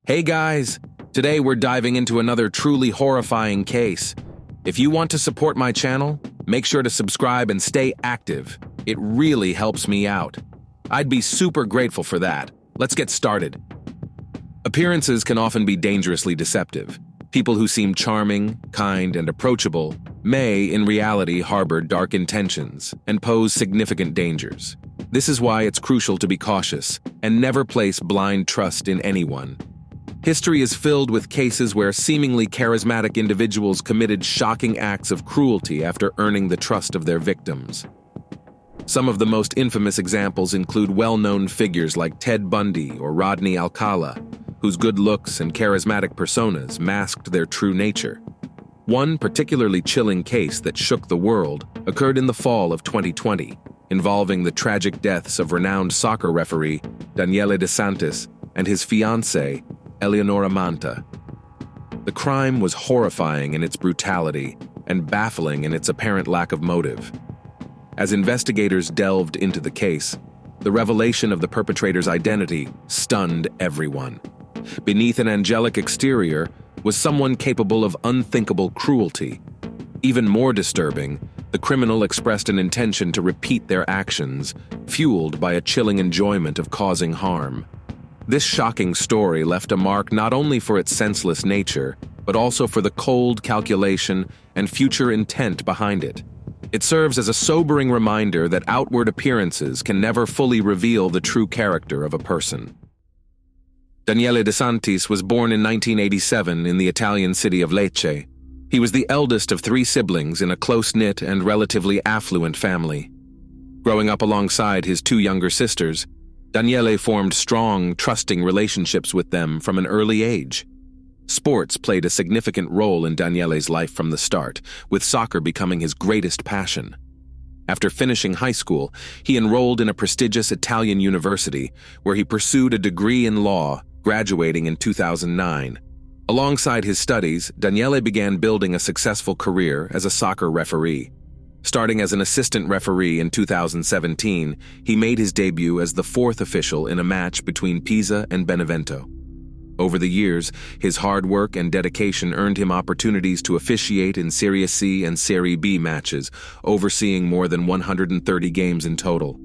Hey guys, today we're diving into another truly horrifying case. If you want to support my channel, make sure to subscribe and stay active. It really helps me out. I'd be super grateful for that. Let's get started. Appearances can often be dangerously deceptive. People who seem charming, kind, and approachable may, in reality, harbor dark intentions and pose significant dangers. This is why it's crucial to be cautious and never place blind trust in anyone. History is filled with cases where seemingly charismatic individuals committed shocking acts of cruelty after earning the trust of their victims. Some of the most infamous examples include well-known figures like Ted Bundy or Rodney Alcala, whose good looks and charismatic personas masked their true nature. One particularly chilling case that shook the world occurred in the fall of 2020, involving the tragic deaths of renowned soccer referee Danielle and his fiancée, Eleonora Manta. The crime was horrifying in its brutality and baffling in its apparent lack of motive. As investigators delved into the case, the revelation of the perpetrator's identity stunned everyone. Beneath an angelic exterior was someone capable of unthinkable cruelty. Even more disturbing, the criminal expressed an intention to repeat their actions, fueled by a chilling enjoyment of causing harm. This shocking story left a mark not only for its senseless nature, but also for the cold calculation and future intent behind it. It serves as a sobering reminder that outward appearances can never fully reveal the true character of a person. Daniele De Santis was born in 1987 in the Italian city of Lecce. He was the eldest of 3 siblings in a close-knit and relatively affluent family. Growing up alongside his 2 younger sisters, Daniele formed strong, trusting relationships with them from an early age. Sports played a significant role in Daniele's life from the start, with soccer becoming his greatest passion. After finishing high school, he enrolled in a prestigious Italian university, where he pursued a degree in law, graduating in 2009. Alongside his studies, Daniele began building a successful career as a soccer referee. Starting as an assistant referee in 2017, he made his debut as the 4th official in a match between Pisa and Benevento. Over the years, his hard work and dedication earned him opportunities to officiate in Serie C and Serie B matches, overseeing more than 130 games in total.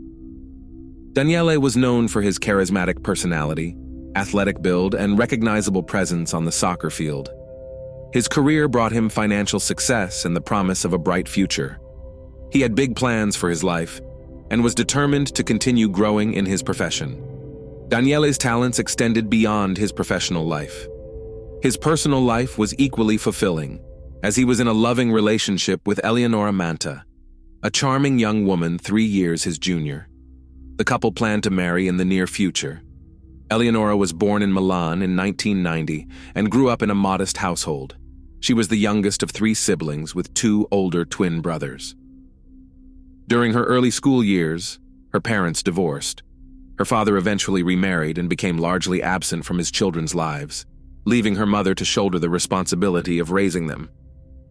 Daniele was known for his charismatic personality, athletic build, and recognizable presence on the soccer field. His career brought him financial success and the promise of a bright future. He had big plans for his life and was determined to continue growing in his profession. Daniele's talents extended beyond his professional life. His personal life was equally fulfilling, as he was in a loving relationship with Eleonora Manta, a charming young woman 3 years his junior. The couple planned to marry in the near future. Eleonora was born in Milan in 1990 and grew up in a modest household. She was the youngest of 3 siblings with 2 older twin brothers. During her early school years, her parents divorced. Her father eventually remarried and became largely absent from his children's lives, leaving her mother to shoulder the responsibility of raising them.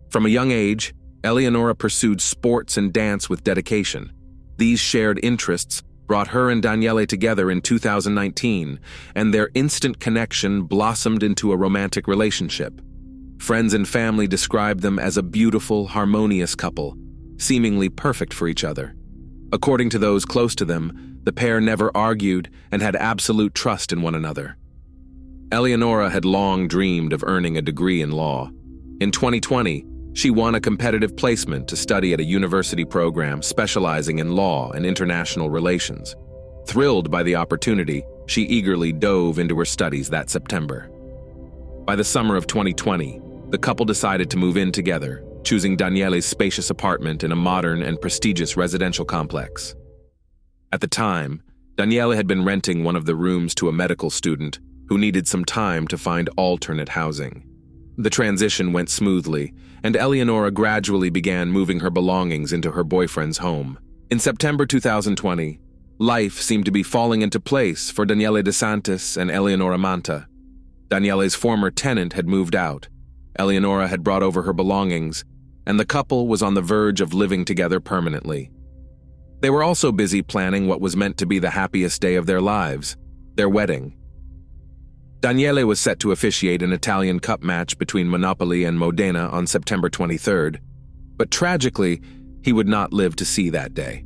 From a young age, Eleonora pursued sports and dance with dedication. These shared interests brought her and Daniele together in 2019, and their instant connection blossomed into a romantic relationship. Friends and family described them as a beautiful, harmonious couple, seemingly perfect for each other. According to those close to them, the pair never argued and had absolute trust in one another. Eleonora had long dreamed of earning a degree in law. In 2020, she won a competitive placement to study at a university program specializing in law and international relations. Thrilled by the opportunity, she eagerly dove into her studies that September. By the summer of 2020, the couple decided to move in together, choosing Daniele's spacious apartment in a modern and prestigious residential complex. At the time, Daniele had been renting one of the rooms to a medical student who needed some time to find alternate housing. The transition went smoothly, and Eleonora gradually began moving her belongings into her boyfriend's home. In September 2020, life seemed to be falling into place for Daniele De Santis and Eleonora Manta. Daniele's former tenant had moved out. Eleonora had brought over her belongings, and the couple was on the verge of living together permanently. They were also busy planning what was meant to be the happiest day of their lives, their wedding. Danielle was set to officiate an Italian Cup match between Monopoly and Modena on September 23rd, but tragically, he would not live to see that day.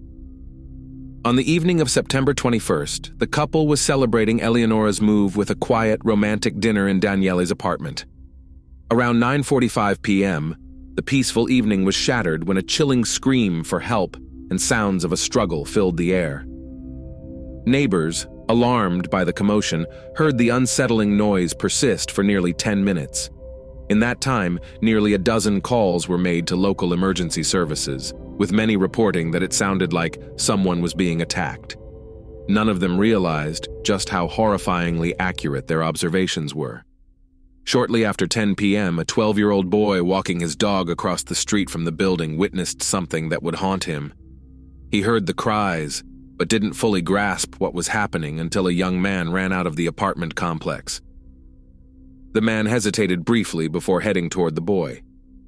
On the evening of September 21st, the couple was celebrating Eleonora's move with a quiet, romantic dinner in Danielle's apartment. Around 9:45 p.m., the peaceful evening was shattered when a chilling scream for help and sounds of a struggle filled the air. Neighbors, alarmed by the commotion, heard the unsettling noise persist for nearly 10 minutes. In that time, nearly a dozen calls were made to local emergency services, with many reporting that it sounded like someone was being attacked. None of them realized just how horrifyingly accurate their observations were. Shortly after 10 p.m., a 12-year-old boy walking his dog across the street from the building witnessed something that would haunt him. He heard the cries, but didn't fully grasp what was happening until a young man ran out of the apartment complex. The man hesitated briefly before heading toward the boy.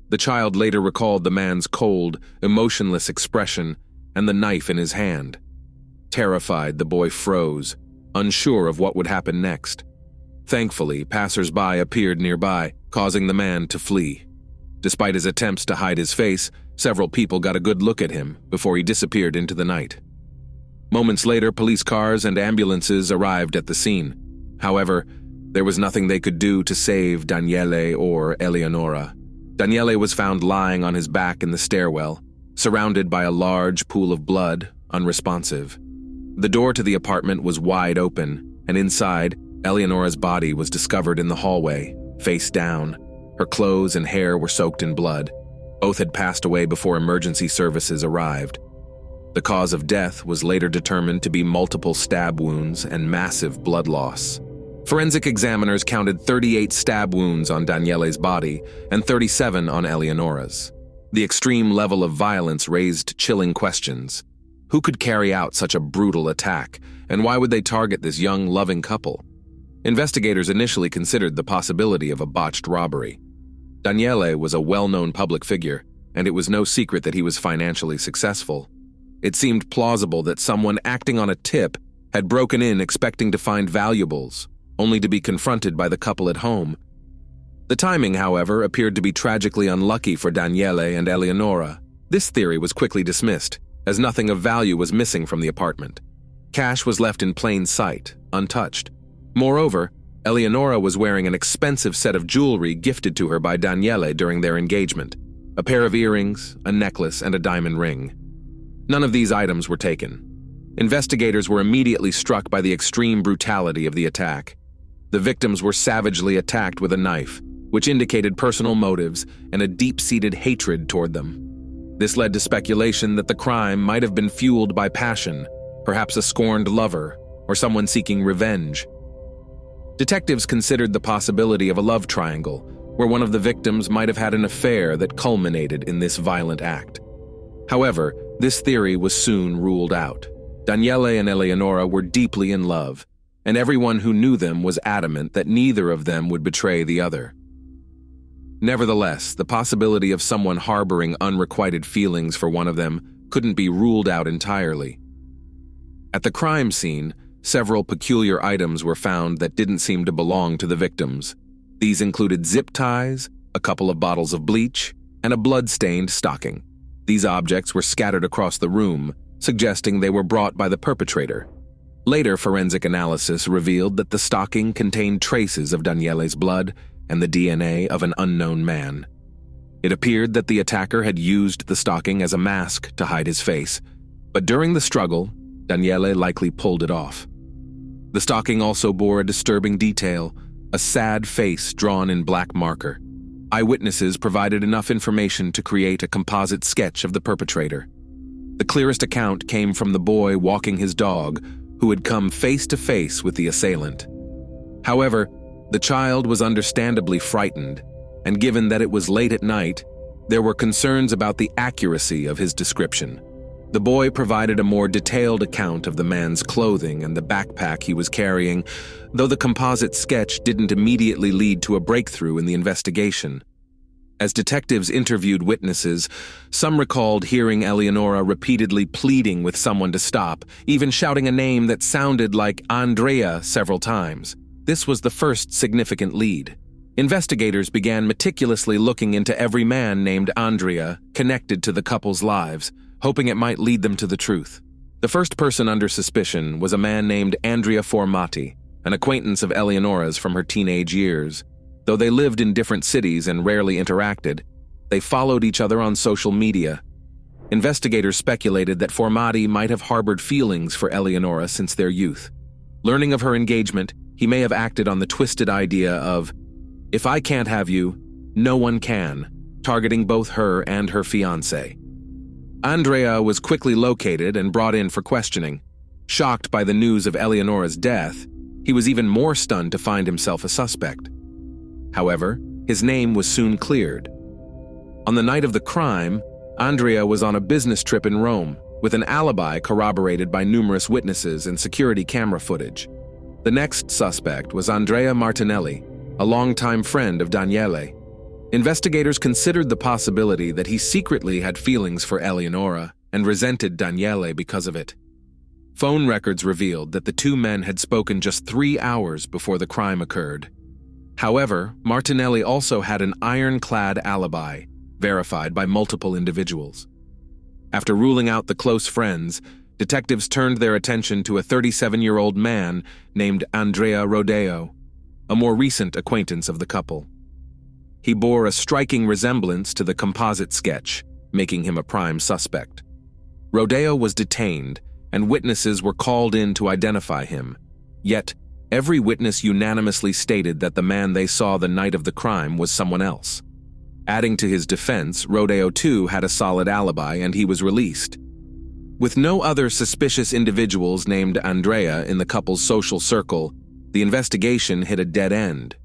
The child later recalled the man's cold, emotionless expression and the knife in his hand. Terrified, the boy froze, unsure of what would happen next. Thankfully, passers-by appeared nearby, causing the man to flee. Despite his attempts to hide his face, several people got a good look at him before he disappeared into the night. Moments later, police cars and ambulances arrived at the scene. However, there was nothing they could do to save Danielle or Eleonora. Danielle was found lying on his back in the stairwell, surrounded by a large pool of blood, unresponsive. The door to the apartment was wide open, and inside, Eleonora's body was discovered in the hallway, face down. Her clothes and hair were soaked in blood. Both had passed away before emergency services arrived. The cause of death was later determined to be multiple stab wounds and massive blood loss. Forensic examiners counted 38 stab wounds on Danielle's body and 37 on Eleonora's. The extreme level of violence raised chilling questions. Who could carry out such a brutal attack, and why would they target this young, loving couple? Investigators initially considered the possibility of a botched robbery. Danielle was a well-known public figure, and it was no secret that he was financially successful. It seemed plausible that someone acting on a tip had broken in expecting to find valuables, only to be confronted by the couple at home. The timing, however, appeared to be tragically unlucky for Danielle and Eleonora. This theory was quickly dismissed, as nothing of value was missing from the apartment. Cash was left in plain sight, untouched. Moreover, Eleonora was wearing an expensive set of jewelry gifted to her by Danielle during their engagement: a pair of earrings, a necklace, and a diamond ring. None of these items were taken. Investigators were immediately struck by the extreme brutality of the attack. The victims were savagely attacked with a knife, which indicated personal motives and a deep-seated hatred toward them. This led to speculation that the crime might have been fueled by passion, perhaps a scorned lover, or someone seeking revenge. Detectives considered the possibility of a love triangle, where one of the victims might have had an affair that culminated in this violent act. However, this theory was soon ruled out. Danielle and Eleonora were deeply in love, and everyone who knew them was adamant that neither of them would betray the other. Nevertheless, the possibility of someone harboring unrequited feelings for one of them couldn't be ruled out entirely. At the crime scene, several peculiar items were found that didn't seem to belong to the victims. These included zip ties, a couple of bottles of bleach, and a blood-stained stocking. These objects were scattered across the room, suggesting they were brought by the perpetrator. Later forensic analysis revealed that the stocking contained traces of Danielle's blood and the DNA of an unknown man. It appeared that the attacker had used the stocking as a mask to hide his face, but during the struggle, Danielle likely pulled it off. The stocking also bore a disturbing detail: a sad face drawn in black marker. Eyewitnesses provided enough information to create a composite sketch of the perpetrator. The clearest account came from the boy walking his dog, who had come face to face with the assailant. However, the child was understandably frightened, and given that it was late at night, there were concerns about the accuracy of his description. The boy provided a more detailed account of the man's clothing and the backpack he was carrying, though the composite sketch didn't immediately lead to a breakthrough in the investigation. As detectives interviewed witnesses, some recalled hearing Eleonora repeatedly pleading with someone to stop, even shouting a name that sounded like Andrea several times. this was the first significant lead. Investigators began meticulously looking into every man named Andrea connected to the couple's lives, hoping it might lead them to the truth. The first person under suspicion was a man named Andrea Formati, an acquaintance of Eleonora's from her teenage years. Though they lived in different cities and rarely interacted, they followed each other on social media. Investigators speculated that Formati might have harbored feelings for Eleonora since their youth. Learning of her engagement, he may have acted on the twisted idea of, "If I can't have you, no one can," targeting both her and her fiancé. Andrea was quickly located and brought in for questioning. Shocked by the news of Eleonora's death, he was even more stunned to find himself a suspect. However, his name was soon cleared. On the night of the crime, Andrea was on a business trip in Rome, with an alibi corroborated by numerous witnesses and security camera footage. The next suspect was Andrea Martinelli, a longtime friend of Danielle. Investigators considered the possibility that he secretly had feelings for Eleonora and resented Danielle because of it. Phone records revealed that the two men had spoken just 3 hours before the crime occurred. However, Martinelli also had an ironclad alibi, verified by multiple individuals. After ruling out the close friends, detectives turned their attention to a 37-year-old man named Andrea Rodeo, a more recent acquaintance of the couple. He bore a striking resemblance to the composite sketch, making him a prime suspect. Rodeo was detained, and witnesses were called in to identify him. Yet, every witness unanimously stated that the man they saw the night of the crime was someone else. Adding to his defense, Rodeo too had a solid alibi and he was released. With no other suspicious individuals named Andrea in the couple's social circle, the investigation hit a dead end.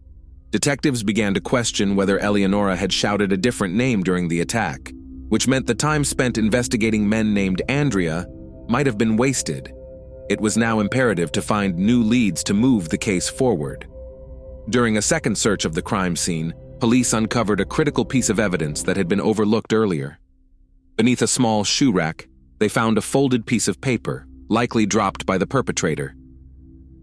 Detectives began to question whether Eleonora had shouted a different name during the attack, which meant the time spent investigating men named Andrea might have been wasted. It was now imperative to find new leads to move the case forward. During a second search of the crime scene, police uncovered a critical piece of evidence that had been overlooked earlier. Beneath a small shoe rack, they found a folded piece of paper, likely dropped by the perpetrator.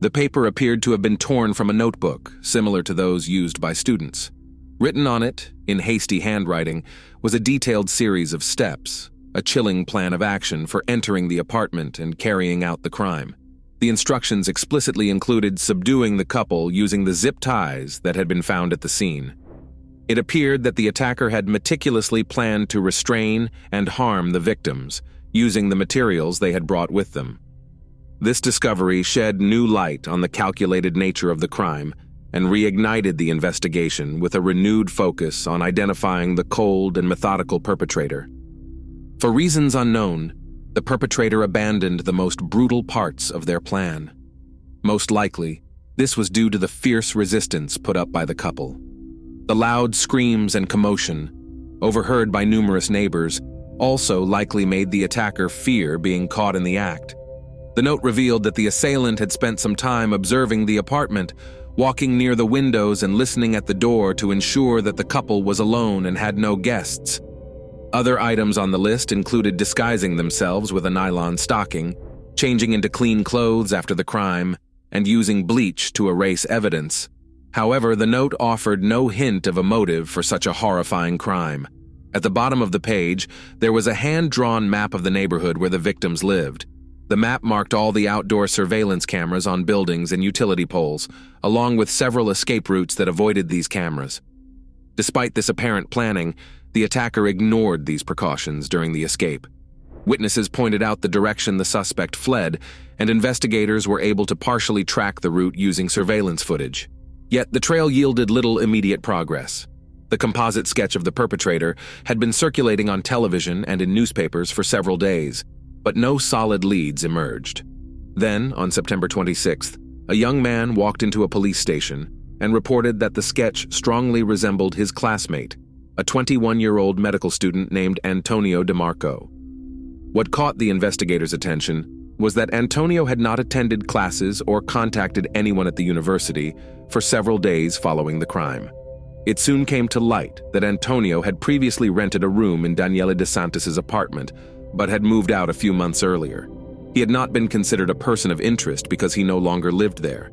The paper appeared to have been torn from a notebook, similar to those used by students. Written on it, in hasty handwriting, was a detailed series of steps, a chilling plan of action for entering the apartment and carrying out the crime. The instructions explicitly included subduing the couple using the zip ties that had been found at the scene. It appeared that the attacker had meticulously planned to restrain and harm the victims, using the materials they had brought with them. This discovery shed new light on the calculated nature of the crime and reignited the investigation with a renewed focus on identifying the cold and methodical perpetrator. For reasons unknown, the perpetrator abandoned the most brutal parts of their plan. Most likely, this was due to the fierce resistance put up by the couple. The loud screams and commotion, overheard by numerous neighbors, also likely made the attacker fear being caught in the act. The note revealed that the assailant had spent some time observing the apartment, walking near the windows and listening at the door to ensure that the couple was alone and had no guests. Other items on the list included disguising themselves with a nylon stocking, changing into clean clothes after the crime, and using bleach to erase evidence. However, the note offered no hint of a motive for such a horrifying crime. At the bottom of the page, there was a hand-drawn map of the neighborhood where the victims lived. The map marked all the outdoor surveillance cameras on buildings and utility poles, along with several escape routes that avoided these cameras. Despite this apparent planning, the attacker ignored these precautions during the escape. Witnesses pointed out the direction the suspect fled, and investigators were able to partially track the route using surveillance footage. Yet the trail yielded little immediate progress. The composite sketch of the perpetrator had been circulating on television and in newspapers for several days, but no solid leads emerged. Then, on September 26th, a young man walked into a police station and reported that the sketch strongly resembled his classmate, a 21-year-old medical student named Antonio DeMarco. What caught the investigators' attention was that Antonio had not attended classes or contacted anyone at the university for several days following the crime. It soon came to light that Antonio had previously rented a room in Danielle de Santos' apartment, but had moved out a few months earlier. He had not been considered a person of interest because he no longer lived there.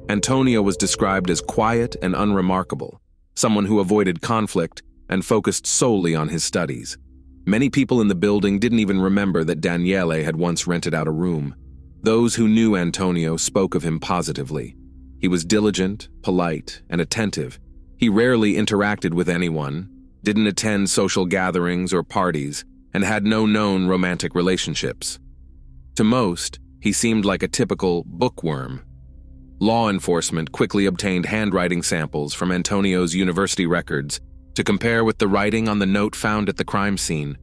Antonio was described as quiet and unremarkable, someone who avoided conflict and focused solely on his studies. Many people in the building didn't even remember that Danielle had once rented out a room. Those who knew Antonio spoke of him positively. He was diligent, polite, and attentive. He rarely interacted with anyone, didn't attend social gatherings or parties, and had no known romantic relationships. To most, he seemed like a typical bookworm. Law enforcement quickly obtained handwriting samples from Antonio's university records to compare with the writing on the note found at the crime scene.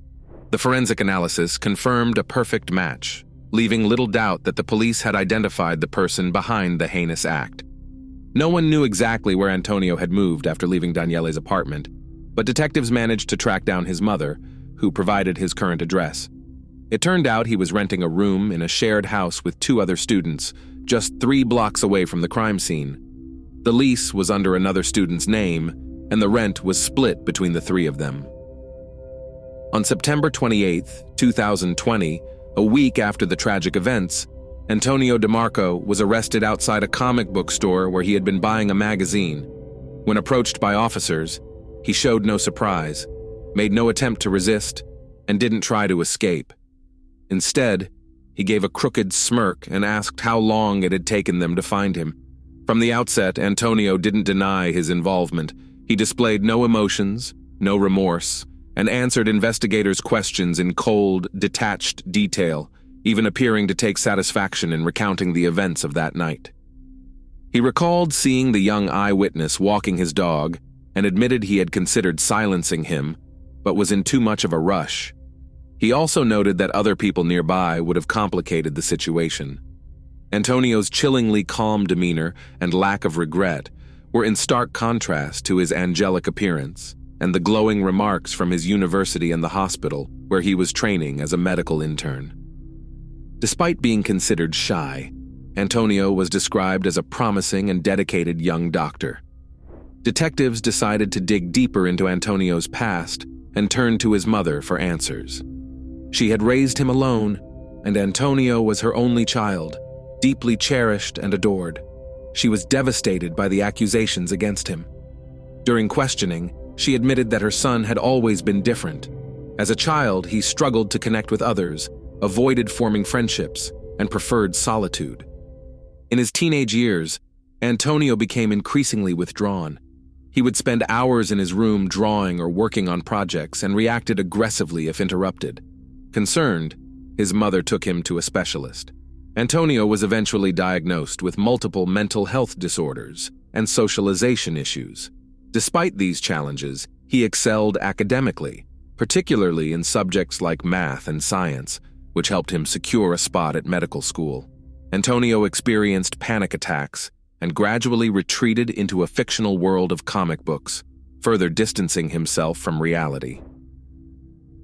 The forensic analysis confirmed a perfect match, leaving little doubt that the police had identified the person behind the heinous act. No one knew exactly where Antonio had moved after leaving Danielle's apartment, but detectives managed to track down his mother, who provided his current address. It turned out he was renting a room in a shared house with 2 other students, just 3 blocks away from the crime scene. The lease was under another student's name, and the rent was split between the 3 of them. On September 28, 2020, a week after the tragic events, Antonio DeMarco was arrested outside a comic book store where he had been buying a magazine. When approached by officers, he showed no surprise, made no attempt to resist, and didn't try to escape. Instead, he gave a crooked smirk and asked how long it had taken them to find him. From the outset, Antonio didn't deny his involvement. He displayed no emotions, no remorse, and answered investigators' questions in cold, detached detail, even appearing to take satisfaction in recounting the events of that night. He recalled seeing the young eyewitness walking his dog and admitted he had considered silencing him, but was in too much of a rush. He also noted that other people nearby would have complicated the situation. Antonio's chillingly calm demeanor and lack of regret were in stark contrast to his angelic appearance and the glowing remarks from his university and the hospital where he was training as a medical intern. Despite being considered shy, Antonio was described as a promising and dedicated young doctor. Detectives decided to dig deeper into Antonio's past and turned to his mother for answers. She had raised him alone, and Antonio was her only child, deeply cherished and adored. She was devastated by the accusations against him. During questioning, she admitted that her son had always been different. As a child, he struggled to connect with others, avoided forming friendships, and preferred solitude. In his teenage years, Antonio became increasingly withdrawn. He would spend hours in his room drawing or working on projects and reacted aggressively if interrupted. Concerned, his mother took him to a specialist. Antonio was eventually diagnosed with multiple mental health disorders and socialization issues. Despite these challenges, he excelled academically, particularly in subjects like math and science, which helped him secure a spot at medical school. Antonio experienced panic attacks and gradually retreated into a fictional world of comic books, further distancing himself from reality.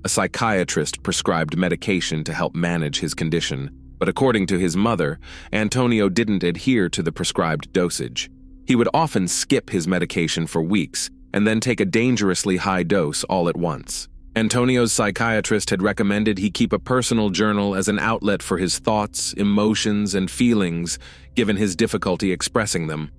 A psychiatrist prescribed medication to help manage his condition, but according to his mother, Antonio didn't adhere to the prescribed dosage. He would often skip his medication for weeks and then take a dangerously high dose all at once. Antonio's psychiatrist had recommended he keep a personal journal as an outlet for his thoughts, emotions, and feelings, given his difficulty expressing them.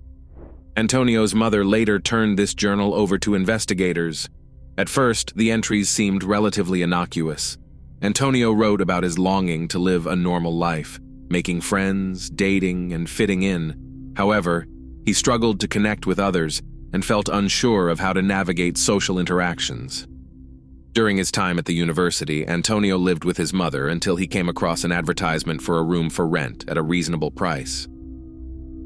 Antonio's mother later turned this journal over to investigators. At first, the entries seemed relatively innocuous. Antonio wrote about his longing to live a normal life, making friends, dating, and fitting in. However, he struggled to connect with others and felt unsure of how to navigate social interactions. During his time at the university, Antonio lived with his mother until he came across an advertisement for a room for rent at a reasonable price.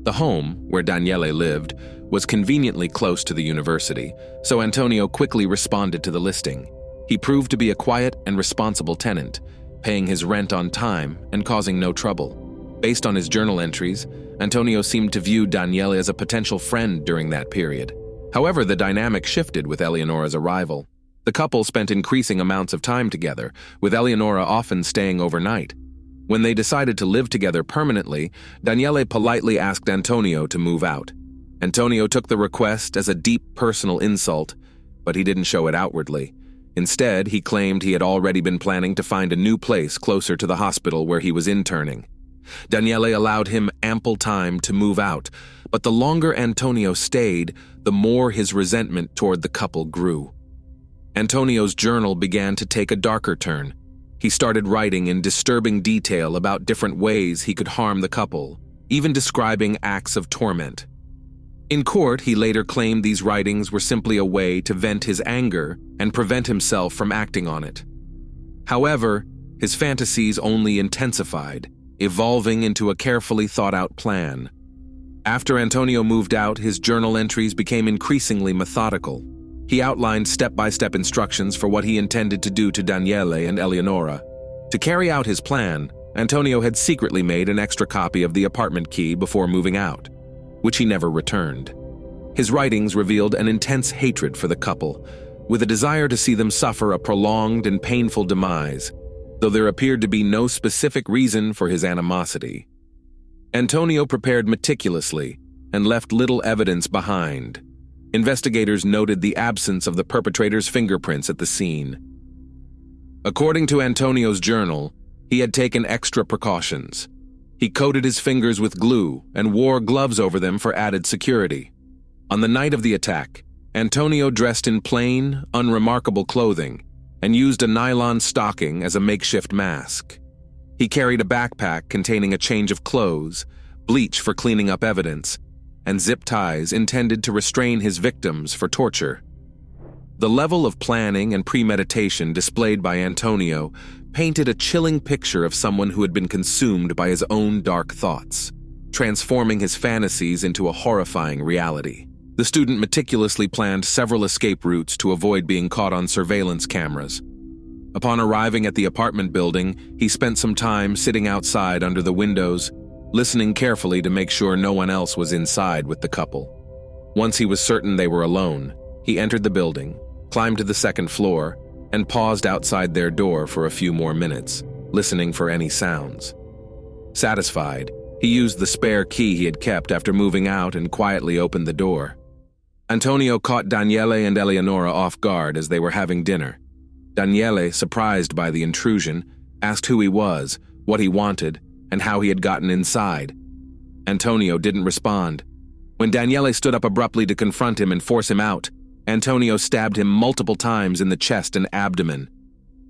The home, where Danielle lived, was conveniently close to the university, so Antonio quickly responded to the listing. He proved to be a quiet and responsible tenant, paying his rent on time and causing no trouble. Based on his journal entries, Antonio seemed to view Danielle as a potential friend during that period. However, the dynamic shifted with Eleonora's arrival. The couple spent increasing amounts of time together, with Eleonora often staying overnight. When they decided to live together permanently, Danielle politely asked Antonio to move out. Antonio took the request as a deep personal insult, but he didn't show it outwardly. Instead, he claimed he had already been planning to find a new place closer to the hospital where he was interning. Danielle allowed him ample time to move out, but the longer Antonio stayed, the more his resentment toward the couple grew. Antonio's journal began to take a darker turn. He started writing in disturbing detail about different ways he could harm the couple, even describing acts of torment. In court, he later claimed these writings were simply a way to vent his anger and prevent himself from acting on it. However, his fantasies only intensified, evolving into a carefully thought-out plan. After Antonio moved out, his journal entries became increasingly methodical. He outlined step-by-step instructions for what he intended to do to Danielle and Eleonora. To carry out his plan, Antonio had secretly made an extra copy of the apartment key before moving out, which he never returned. His writings revealed an intense hatred for the couple, with a desire to see them suffer a prolonged and painful demise, though there appeared to be no specific reason for his animosity. Antonio prepared meticulously and left little evidence behind. Investigators noted the absence of the perpetrator's fingerprints at the scene. According to Antonio's journal, he had taken extra precautions. He coated his fingers with glue and wore gloves over them for added security. On the night of the attack, Antonio dressed in plain, unremarkable clothing and used a nylon stocking as a makeshift mask. He carried a backpack containing a change of clothes, bleach for cleaning up evidence, and zip ties intended to restrain his victims for torture. The level of planning and premeditation displayed by Antonio painted a chilling picture of someone who had been consumed by his own dark thoughts, transforming his fantasies into a horrifying reality. The student meticulously planned several escape routes to avoid being caught on surveillance cameras. Upon arriving at the apartment building, he spent some time sitting outside under the windows, listening carefully to make sure no one else was inside with the couple. Once he was certain they were alone, he entered the building, climbed to the second floor, and paused outside their door for a few more minutes, listening for any sounds. Satisfied, he used the spare key he had kept after moving out and quietly opened the door. Antonio caught Danielle and Eleonora off guard as they were having dinner. Danielle, surprised by the intrusion, asked who he was, what he wanted, and how he had gotten inside. Antonio didn't respond. When Danielle stood up abruptly to confront him and force him out, Antonio stabbed him multiple times in the chest and abdomen.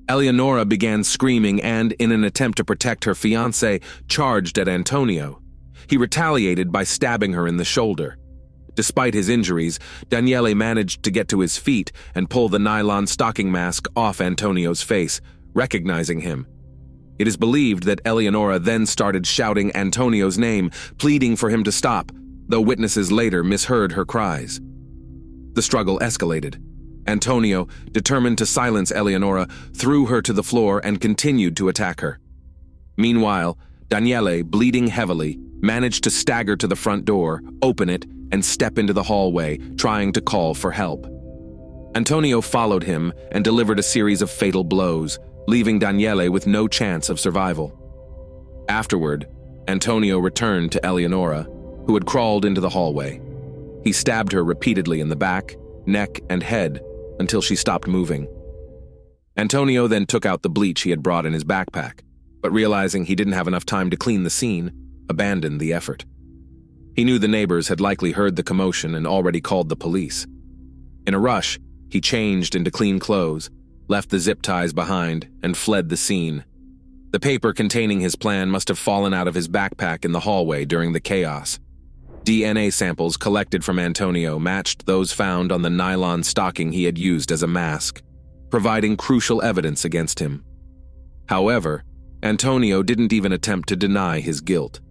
Eleonora began screaming and, in an attempt to protect her fiancé, charged at Antonio. He retaliated by stabbing her in the shoulder. Despite his injuries, Danielle managed to get to his feet and pull the nylon stocking mask off Antonio's face, recognizing him. It is believed that Eleonora then started shouting Antonio's name, pleading for him to stop, though witnesses later misheard her cries. The struggle escalated. Antonio, determined to silence Eleonora, threw her to the floor and continued to attack her. Meanwhile, Danielle, bleeding heavily, managed to stagger to the front door, open it, and step into the hallway, trying to call for help. Antonio followed him and delivered a series of fatal blows, leaving Danielle with no chance of survival. Afterward, Antonio returned to Eleonora, who had crawled into the hallway. He stabbed her repeatedly in the back, neck, and head until she stopped moving. Antonio then took out the bleach he had brought in his backpack, but realizing he didn't have enough time to clean the scene, abandoned the effort. He knew the neighbors had likely heard the commotion and already called the police. In a rush, he changed into clean clothes, left the zip ties behind, and fled the scene. The paper containing his plan must have fallen out of his backpack in the hallway during the chaos. DNA samples collected from Antonio matched those found on the nylon stocking he had used as a mask, providing crucial evidence against him. However, Antonio didn't even attempt to deny his guilt.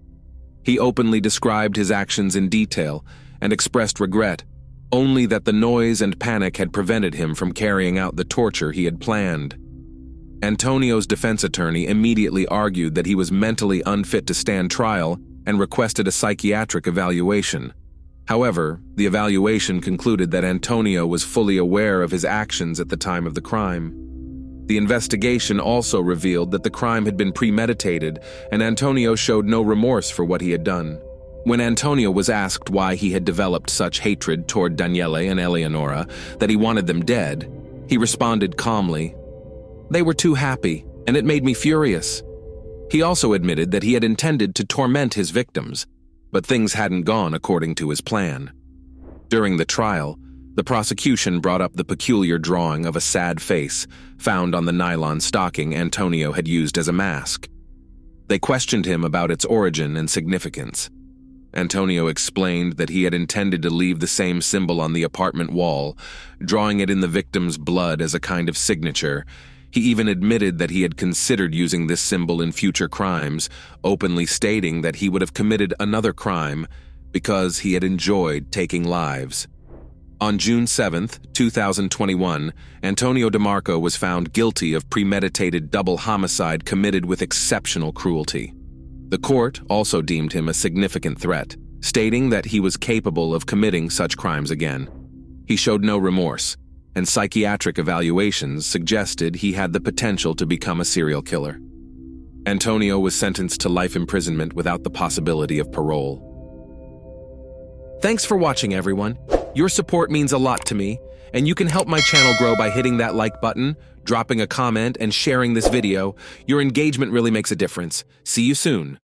He openly described his actions in detail and expressed regret, only that the noise and panic had prevented him from carrying out the torture he had planned. Antonio's defense attorney immediately argued that he was mentally unfit to stand trial and requested a psychiatric evaluation. However, the evaluation concluded that Antonio was fully aware of his actions at the time of the crime. The investigation also revealed that the crime had been premeditated, and Antonio showed no remorse for what he had done. When Antonio was asked why he had developed such hatred toward Danielle and Eleonora that he wanted them dead, he responded calmly, "They were too happy, and it made me furious. He also admitted that he had intended to torment his victims, but things hadn't gone according to his plan. During the trial, the prosecution brought up the peculiar drawing of a sad face found on the nylon stocking Antonio had used as a mask. They questioned him about its origin and significance. Antonio explained that he had intended to leave the same symbol on the apartment wall, drawing it in the victim's blood as a kind of signature. He even admitted that he had considered using this symbol in future crimes, openly stating that he would have committed another crime because he had enjoyed taking lives. On June 7, 2021, Antonio DeMarco was found guilty of premeditated double homicide committed with exceptional cruelty. The court also deemed him a significant threat, stating that he was capable of committing such crimes again. He showed no remorse, and psychiatric evaluations suggested he had the potential to become a serial killer. Antonio was sentenced to life imprisonment without the possibility of parole. Thanks for watching, everyone. Your support means a lot to me, and you can help my channel grow by hitting that like button, dropping a comment, and sharing this video. Your engagement really makes a difference. See you soon.